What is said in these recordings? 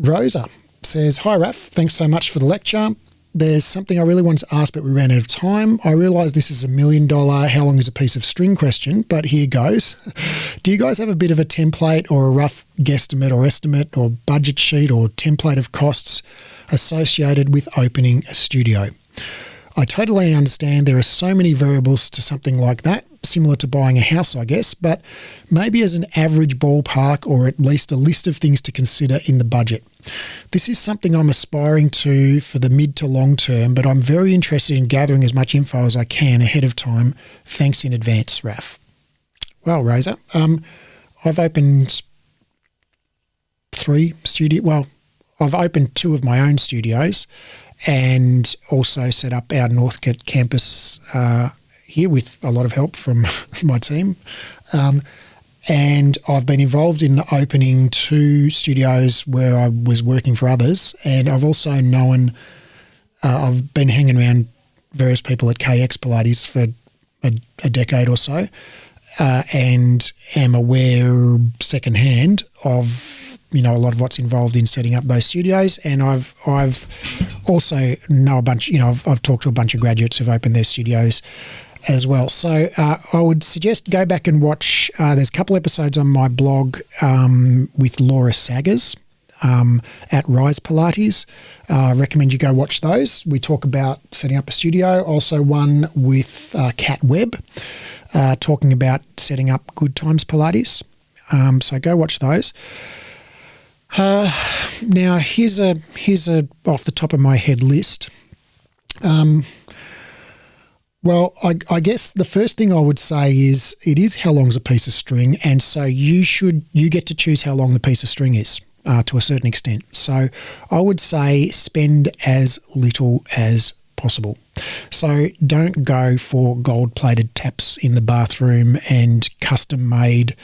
Rosa says, "Hi, Raf. Thanks so much for the lecture. There's something I really wanted to ask, but we ran out of time. I realise this is $1 million how long is a piece of string question, but here goes. Do you guys have a bit of a template or a rough guesstimate or estimate or budget sheet or template of costs associated with opening a studio? I totally understand there are so many variables to something like that, similar to buying a house, I guess, but maybe as an average ballpark or at least a list of things to consider in the budget. This is something I'm aspiring to for the mid to long term, but I'm very interested in gathering as much info as I can ahead of time. Thanks in advance, Raf." Well, Rosa, I've opened I've opened 2 of my own studios and also set up our Northcote campus here with a lot of help from my team. And I've been involved in opening 2 studios where I was working for others. And I've also I've been hanging around various people at KX Pilates for a decade or so, and am aware secondhand of, a lot of what's involved in setting up those studios. And I've also know a bunch, I've talked to a bunch of graduates who've opened their studios as well. So I would suggest go back and watch, there's a couple episodes on my blog with Laura Saggers at Rise Pilates. I recommend you go watch those. We talk about setting up a studio. Also one with Kat Webb talking about setting up Good Times Pilates. So go watch those. Now here's a off the top of my head list. Well, I guess the first thing I would say is it is how long's a piece of string, and so you get to choose how long the piece of string is to a certain extent. So I would say spend as little as possible. So don't go for gold-plated taps in the bathroom and custom-made,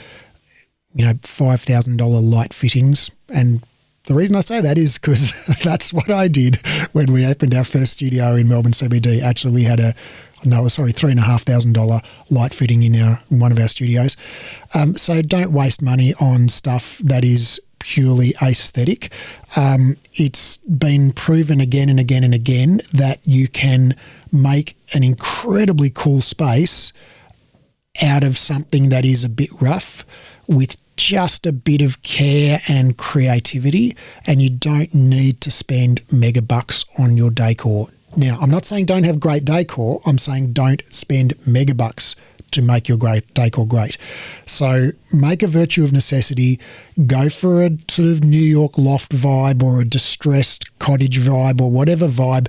$5,000 light fittings. And the reason I say that is because that's what I did when we opened our first studio in Melbourne CBD. Actually, we had $3,500 light fitting in one of our studios. So don't waste money on stuff that is purely aesthetic. It's been proven again and again and again that you can make an incredibly cool space out of something that is a bit rough with just a bit of care and creativity, and you don't need to spend mega bucks on your decor. Now, I'm not saying don't have great decor. I'm saying don't spend mega bucks to make your great decor great. So make a virtue of necessity. Go for a sort of New York loft vibe or a distressed cottage vibe or whatever vibe,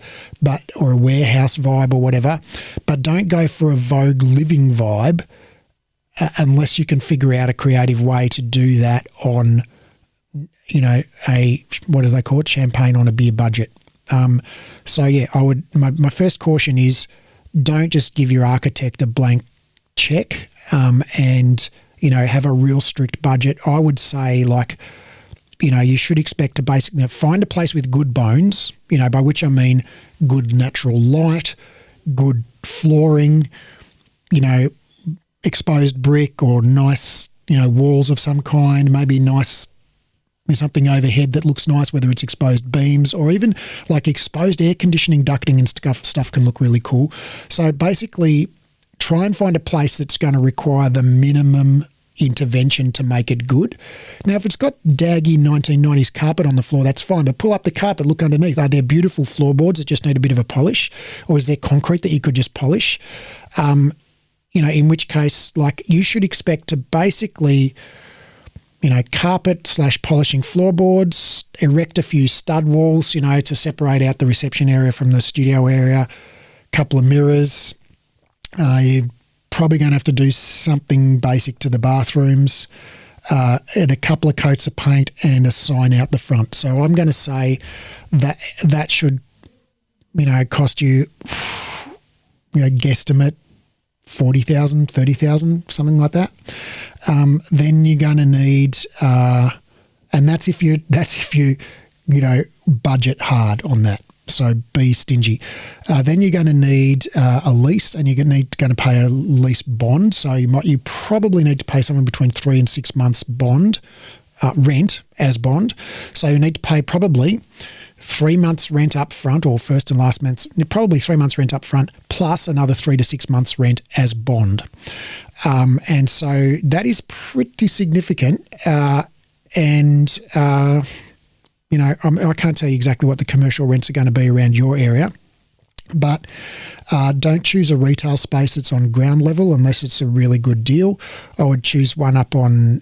or a warehouse vibe or whatever. But don't go for a Vogue living vibe unless you can figure out a creative way to do that on, what do they call it? Champagne on a beer budget. So yeah, my first caution is don't just give your architect a blank check and have a real strict budget. I would say you should expect to basically find a place with good bones, by which I mean good natural light, good flooring, exposed brick or nice, walls of some kind, maybe nice something overhead that looks nice, whether it's exposed beams or even like exposed air conditioning ducting and stuff can look really cool. So basically try and find a place that's going to require the minimum intervention to make it good. Now, if it's got daggy 1990s carpet on the floor, that's fine, but pull up the carpet, look underneath. Are there beautiful floorboards that just need a bit of a polish, or is there concrete that you could just polish? In which case, you should expect to basically carpet / polishing floorboards, erect a few stud walls, to separate out the reception area from the studio area, couple of mirrors. You're probably going to have to do something basic to the bathrooms, and a couple of coats of paint and a sign out the front. So I'm going to say that should, cost you, guesstimate $40,000, $30,000, something like that. Then you're going to need, and that's if you budget hard on that. So be stingy. Then you're going to need a lease, and you're going to pay a lease bond. So you probably need to pay somewhere between 3 and 6 months bond rent as bond. So you need to pay probably 3 months rent up front, or first and last months, probably 3 months rent up front, plus another 3 to 6 months rent as bond. And so that is pretty significant. I can't tell you exactly what the commercial rents are going to be around your area, but don't choose a retail space that's on ground level unless it's a really good deal. I would choose one up on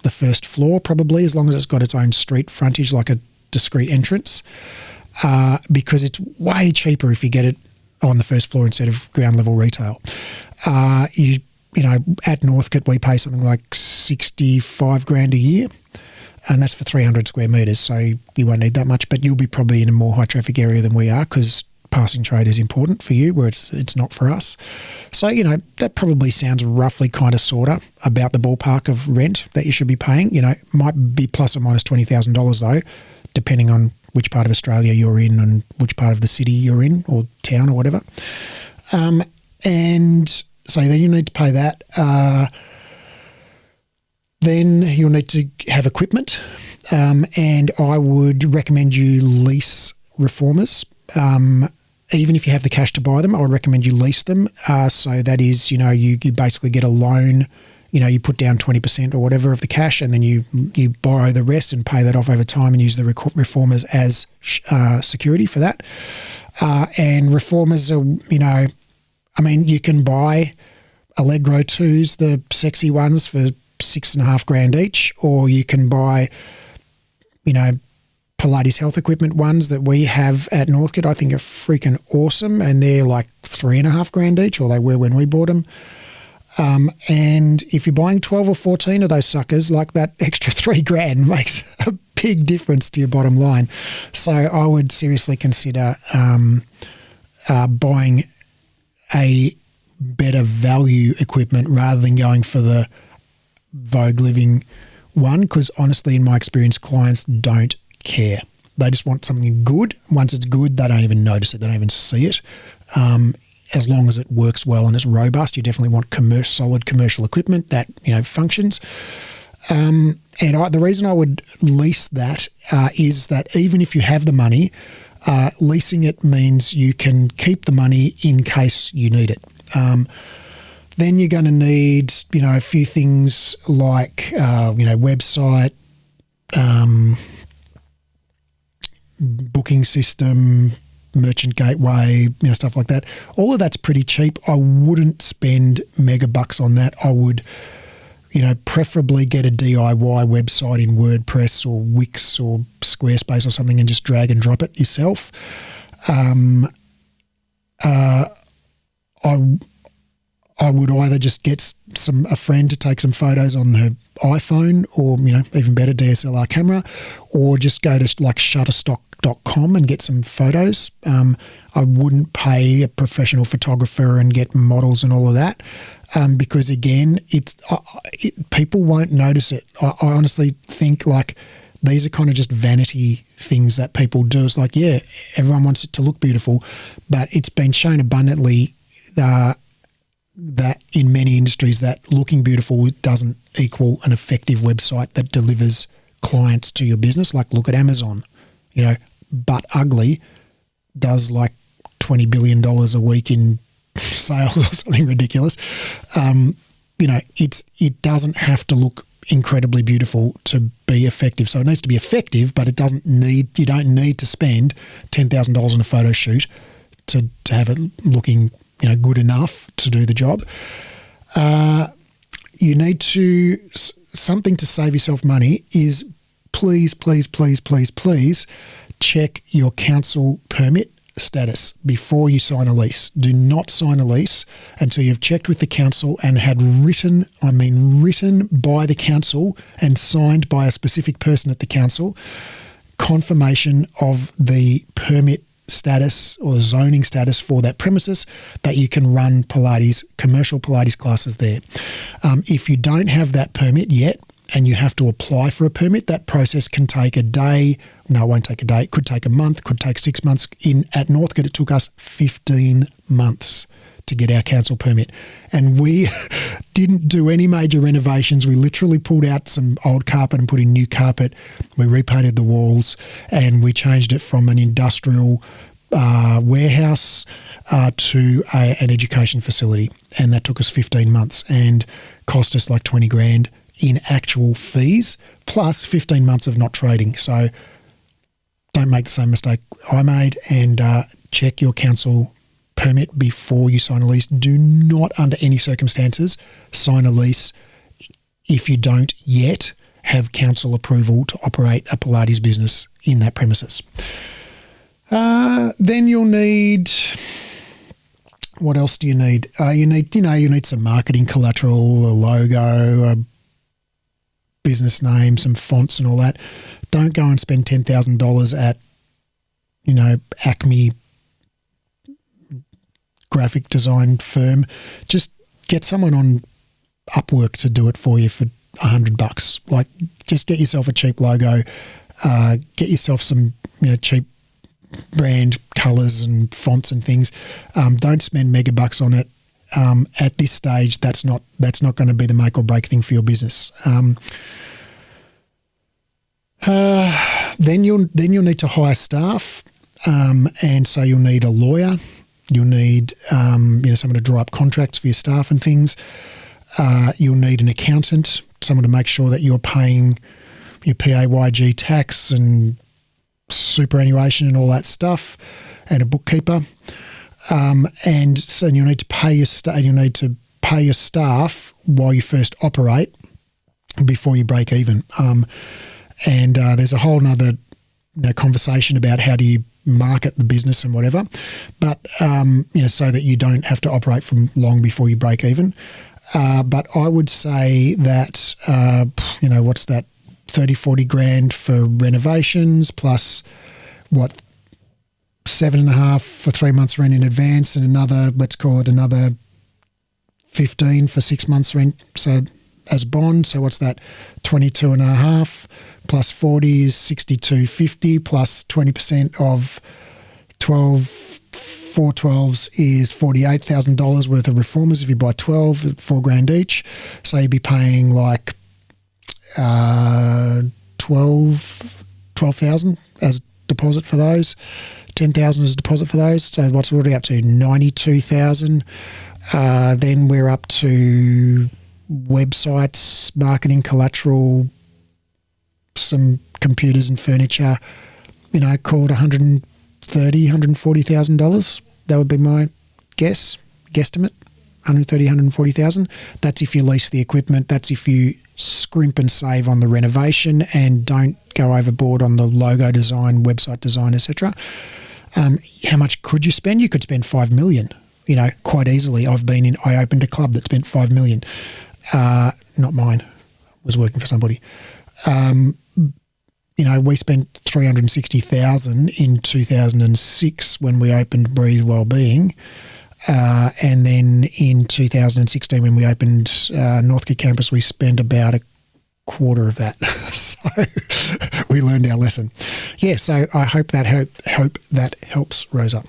the first floor probably, as long as it's got its own street frontage, like a discrete entrance, because it's way cheaper if you get it on the first floor instead of ground level retail. At Northcote we pay something like $65,000 a year, and that's for 300 square metres, so you won't need that much, but you'll be probably in a more high traffic area than we are, because passing trade is important for you, where it's not for us. So, that probably sounds roughly kind of sort of about the ballpark of rent that you should be paying. Might be plus or minus $20,000 though, depending on which part of Australia you're in and which part of the city you're in, or town, or whatever. And so then you need to pay that. Then you'll need to have equipment, and I would recommend you lease reformers. Even if you have the cash to buy them, I would recommend you lease them. So that is, you basically get a loan. You put down 20% or whatever of the cash, and then you borrow the rest and pay that off over time and use the reformers as security for that. And reformers are, you can buy Allegro 2s, the sexy ones, for $6,500 each, or you can buy, Pilates health equipment ones that we have at Northcote. I think are freaking awesome, and they're like $3,500 each, or they were when we bought them. And if you're buying 12 or 14 of those suckers, like that extra $3,000 makes a big difference to your bottom line. So I would seriously consider buying a better value equipment rather than going for the Vogue Living one, because honestly, in my experience, clients don't care. They just want something good. Once it's good, they don't even notice it. They don't even see it. As long as it works well and it's robust, you definitely want solid commercial equipment that functions. And the reason I would lease that is that even if you have the money, leasing it means you can keep the money in case you need it. Then you're going to need a few things like website, booking system, merchant gateway, stuff like that. All of that's pretty cheap. I wouldn't spend mega bucks on that. I would, preferably get a DIY website in WordPress or Wix or Squarespace or something and just drag and drop it yourself. I would either just get a friend to take some photos on her iPhone, or even better, DSLR camera, or just go to like shutterstock.com and get some photos. I wouldn't pay a professional photographer and get models and all of that, because again, people won't notice it. I honestly think like these are kind of just vanity things that people do. It's like, yeah, everyone wants it to look beautiful, but it's been shown abundantly that in many industries that looking beautiful doesn't equal an effective website that delivers clients to your business. Like, look at Amazon, but ugly does like $20 billion a week in sales or something ridiculous. It doesn't have to look incredibly beautiful to be effective. So it needs to be effective, but you don't need to spend $10,000 on a photo shoot to have it looking good enough to do the job. You need something to save yourself money is please check your council permit status before you sign a lease. Do not sign a lease until you've checked with the council and had written by the council and signed by a specific person at the council, confirmation of the permit status or zoning status for that premises, that you can run commercial Pilates classes there. If you don't have that permit yet and you have to apply for a permit, that process can take a day. No, it won't take a day. It could take a month, could take 6 months. At Northcote, it took us 15 months to get our council permit. And we didn't do any major renovations. We literally pulled out some old carpet and put in new carpet. We repainted the walls and we changed it from an industrial warehouse to an education facility. And that took us 15 months and cost us like 20 grand in actual fees, plus 15 months of not trading. So don't make the same mistake I made, and check your council permit before you sign a lease. Do not, under any circumstances, sign a lease if you don't yet have council approval to operate a Pilates business in that premises. Then you'll need... What else do you need? You need some marketing collateral, a logo, a business name, some fonts and all that. Don't go and spend $10,000 at, Acme graphic design firm. Just get someone on Upwork to do it for you for $100. Like, just get yourself a cheap logo, get yourself some, cheap brand colours and fonts and things. Don't spend mega bucks on it. At this stage, that's not going to be the make or break thing for your business. Then you'll need to hire staff, and so you'll need a lawyer. You'll need someone to draw up contracts for your staff and things. You'll need an accountant, someone to make sure that you're paying your PAYG tax and superannuation and all that stuff, and a bookkeeper. And so you'll need to pay your staff while you first operate before you break even. And there's a whole nother conversation about how do you market the business and whatever, but so that you don't have to operate from long before you break even. But I would say that what's that, 30-40 grand for renovations, plus 7.5 for 3 months rent in advance, and let's call it another 15 for 6 months rent. So as bond, so what's that, 22.5 plus 40 is 62.50, plus 20% of 412s is $48,000 worth of reformers. If you buy 12, $4,000 each, so you'd be paying like 12,000 as deposit for those, 10,000 as deposit for those. So what's already up to 92,000. Then we're up to websites, marketing collateral, some computers and furniture. Call it $130,000, $140,000. That would be my guesstimate. 130,000, 140,000. That's if you lease the equipment. That's if you scrimp and save on the renovation and don't go overboard on the logo design, website design, etc. How much could you spend? You could spend $5 million, quite easily. I opened a club that spent $5 million. Not mine. I was working for somebody. We spent $360,000 in 2006 when we opened Breathe Wellbeing. And then in 2016, when we opened Northcote campus, we spent about a quarter of that. So we learned our lesson. Yeah, so I hope that helps, Rosa.